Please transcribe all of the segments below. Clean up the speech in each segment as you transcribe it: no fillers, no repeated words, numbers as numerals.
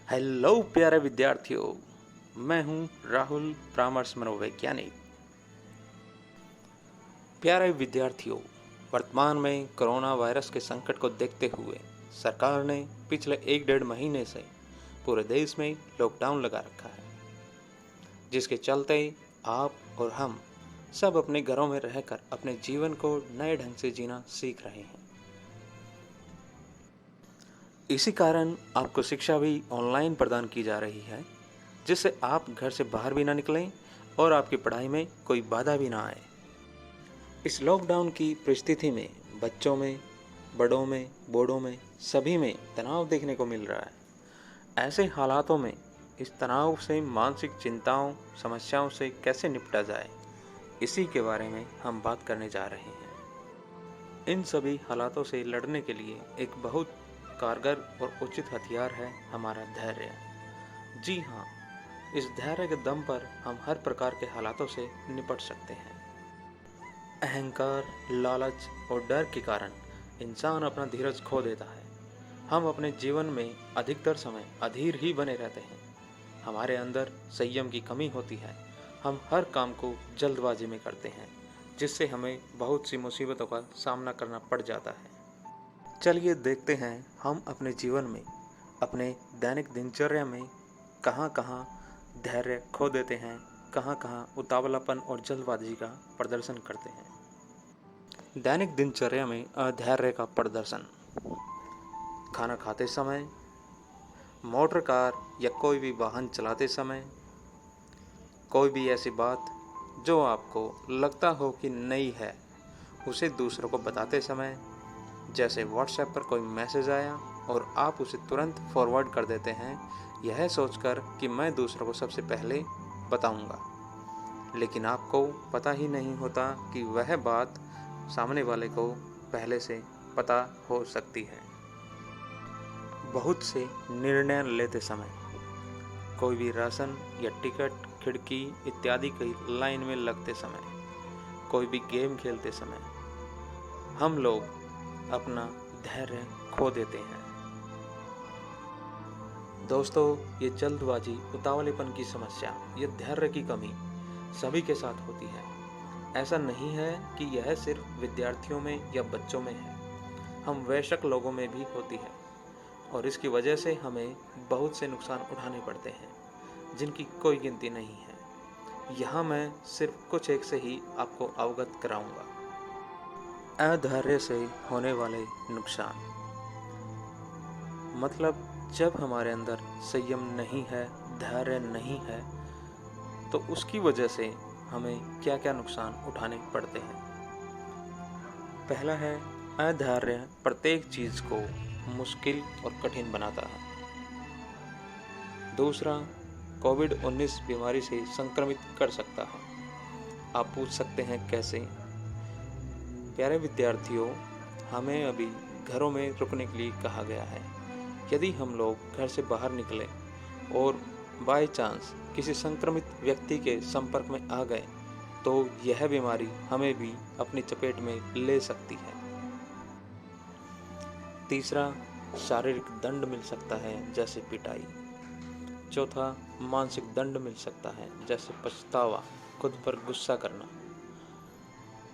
Hello प्यारे विद्यार्थियों, मैं हूं राहुल, परामर्श मनोवैज्ञानिक। प्यारे विद्यार्थियों, वर्तमान में कोरोना वायरस के संकट को देखते हुए सरकार ने पिछले 1-1.5 महीने से पूरे देश में लॉकडाउन लगा रखा है, जिसके चलते आप और हम सब अपने घरों में रहकर अपने जीवन को नए ढंग से जीना सीख रहे हैं। इसी कारण आपको शिक्षा भी ऑनलाइन प्रदान की जा रही है, जिससे आप घर से बाहर भी ना निकलें और आपकी पढ़ाई में कोई बाधा भी ना आए। इस लॉकडाउन की परिस्थिति में बच्चों में, बड़ों में, बूढ़ों में सभी में तनाव देखने को मिल रहा है। ऐसे हालातों में इस तनाव से, मानसिक चिंताओं, समस्याओं से कैसे निपटा जाए, इसी के बारे में हम बात करने जा रहे हैं। इन सभी हालातों से लड़ने के लिए एक बहुत कारगर और उचित हथियार है हमारा धैर्य। जी हाँ, इस धैर्य के दम पर हम हर प्रकार के हालातों से निपट सकते हैं। अहंकार, लालच और डर के कारण इंसान अपना धीरज खो देता है। हम अपने जीवन में अधिकतर समय अधीर ही बने रहते हैं। हमारे अंदर संयम की कमी होती है। हम हर काम को जल्दबाजी में करते हैं, जिससे हमें बहुत सी मुसीबतों का सामना करना पड़ जाता है। चलिए देखते हैं हम अपने जीवन में, अपने दैनिक दिनचर्या में कहाँ कहाँ धैर्य खो देते हैं, कहाँ कहाँ उतावलापन और जल्दबाजी का प्रदर्शन करते हैं। दैनिक दिनचर्या में अधैर्य का प्रदर्शन। खाना खाते समय, मोटर कार या कोई भी वाहन चलाते समय, कोई भी ऐसी बात जो आपको लगता हो कि नई है, उसे दूसरों को बताते समय, जैसे व्हाट्सएप पर कोई मैसेज आया और आप उसे तुरंत फॉरवर्ड कर देते हैं, यह सोचकर कि मैं दूसरों को सबसे पहले बताऊंगा, लेकिन आपको पता ही नहीं होता कि वह बात सामने वाले को पहले से पता हो सकती है। बहुत से निर्णय लेते समय, कोई भी राशन या टिकट, खिड़की इत्यादि की लाइन में लगते समय, कोई भी गेम खेलते समय, हम लोग अपना धैर्य खो देते हैं। दोस्तों, ये जल्दबाजी, उतावलेपन की समस्या, ये धैर्य की कमी सभी के साथ होती है। ऐसा नहीं है कि यह सिर्फ विद्यार्थियों में या बच्चों में है, हम वयस्क लोगों में भी होती है और इसकी वजह से हमें बहुत से नुकसान उठाने पड़ते हैं, जिनकी कोई गिनती नहीं है। यहाँ मैं सिर्फ कुछ एक से ही आपको अवगत कराऊंगा। अधैर्य से होने वाले नुकसान, मतलब जब हमारे अंदर संयम नहीं है, धैर्य नहीं है, तो उसकी वजह से हमें क्या क्या नुकसान उठाने पड़ते हैं। पहला है, अधैर्य प्रत्येक चीज को मुश्किल और कठिन बनाता है। दूसरा, कोविड-19 बीमारी से संक्रमित कर सकता है। आप पूछ सकते हैं कैसे? प्यारे विद्यार्थियों, हमें अभी घरों में रुकने के लिए कहा गया है। यदि हम लोग घर से बाहर निकले और बाय चांस किसी संक्रमित व्यक्ति के संपर्क में आ गए, तो यह बीमारी हमें भी अपनी चपेट में ले सकती है। तीसरा, शारीरिक दंड मिल सकता है, जैसे पिटाई। चौथा, मानसिक दंड मिल सकता है, जैसे पछतावा, खुद पर गुस्सा करना।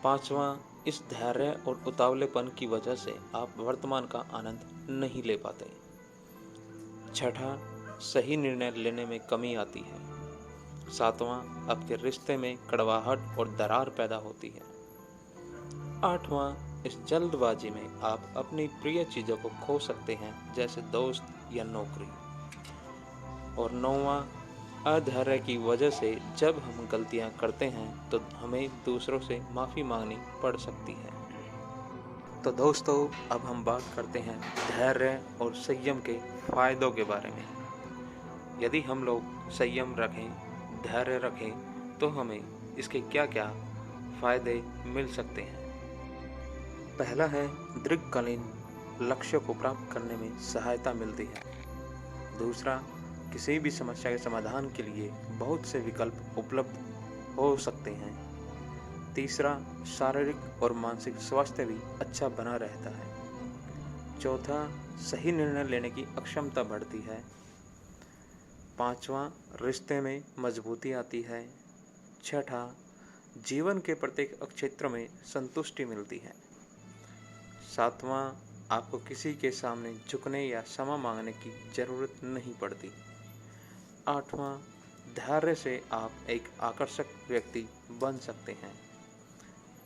पांचवा, इस धैर्य और उतावलेपन की वजह से आप वर्तमान का आनंद नहीं ले पाते। छठा, सही निर्णय लेने में कमी आती है। सातवां, आपके रिश्ते में कड़वाहट और दरार पैदा होती है। आठवां, इस जल्दबाजी में आप अपनी प्रिय चीजों को खो सकते हैं, जैसे दोस्त या नौकरी। और नौवां, अधैर्य की वजह से जब हम गलतियां करते हैं तो हमें दूसरों से माफ़ी मांगनी पड़ सकती है। तो दोस्तों, अब हम बात करते हैं धैर्य और संयम के फायदों के बारे में। यदि हम लोग संयम रखें, धैर्य रखें, तो हमें इसके क्या क्या फायदे मिल सकते हैं। पहला है, दीर्घकालीन लक्ष्यों को प्राप्त करने में सहायता मिलती है। दूसरा, किसी भी समस्या के समाधान के लिए बहुत से विकल्प उपलब्ध हो सकते हैं। तीसरा, शारीरिक और मानसिक स्वास्थ्य भी अच्छा बना रहता है। चौथा, सही निर्णय लेने की अक्षमता बढ़ती है। पाँचवा, रिश्ते में मजबूती आती है। छठा, जीवन के प्रत्येक क्षेत्र में संतुष्टि मिलती है। सातवां, आपको किसी के सामने झुकने या क्षमा मांगने की जरूरत नहीं पड़ती। आठवां, धैर्य से आप एक आकर्षक व्यक्ति बन सकते हैं।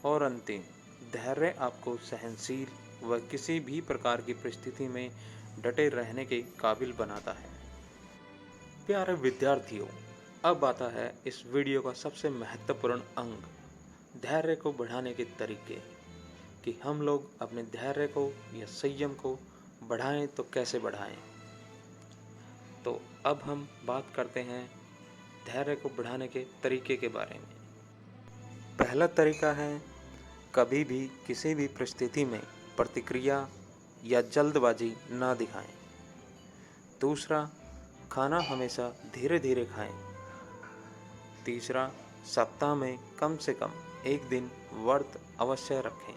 और अंतिम, धैर्य आपको सहनशील व किसी भी प्रकार की परिस्थिति में डटे रहने के काबिल बनाता है। प्यारे विद्यार्थियों, अब आता है इस वीडियो का सबसे महत्वपूर्ण अंग, धैर्य को बढ़ाने के तरीके, कि हम लोग अपने धैर्य को या संयम को बढ़ाएं तो कैसे बढ़ाएं। तो अब हम बात करते हैं धैर्य को बढ़ाने के तरीके के बारे में। पहला तरीका है, कभी भी किसी भी परिस्थिति में प्रतिक्रिया या जल्दबाजी ना दिखाएं। दूसरा, खाना हमेशा धीरे धीरे खाएं। तीसरा, सप्ताह में कम से कम एक दिन व्रत अवश्य रखें।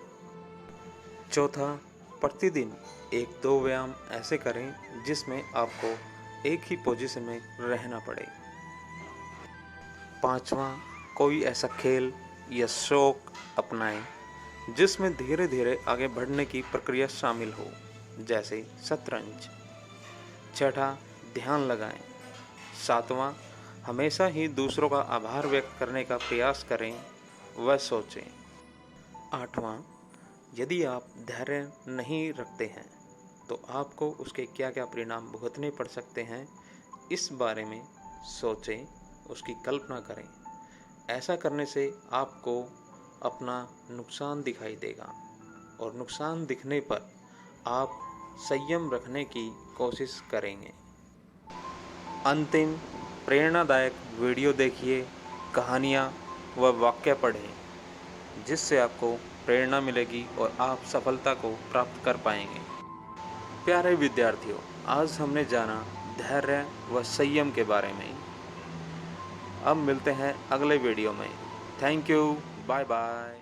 चौथा, प्रतिदिन 1-2 व्यायाम ऐसे करें जिसमें आपको एक ही पोजीशन में रहना पड़े। पांचवा, कोई ऐसा खेल या शौक अपनाएं जिसमें धीरे धीरे आगे बढ़ने की प्रक्रिया शामिल हो, जैसे शतरंज। छठा, ध्यान लगाएं। सातवां, हमेशा ही दूसरों का आभार व्यक्त करने का प्रयास करें व सोचें। आठवां, यदि आप धैर्य नहीं रखते हैं तो आपको उसके क्या क्या परिणाम भुगतने पड़ सकते हैं, इस बारे में सोचें, उसकी कल्पना करें। ऐसा करने से आपको अपना नुकसान दिखाई देगा और नुकसान दिखने पर आप संयम रखने की कोशिश करेंगे। अंतिम, प्रेरणादायक वीडियो देखिए, कहानियाँ व वाक्य पढ़ें, जिससे आपको प्रेरणा मिलेगी और आप सफलता को प्राप्त कर पाएंगे। प्यारे विद्यार्थियों, आज हमने जाना धैर्य व संयम के बारे में। अब मिलते हैं अगले वीडियो में। Thank you, bye bye.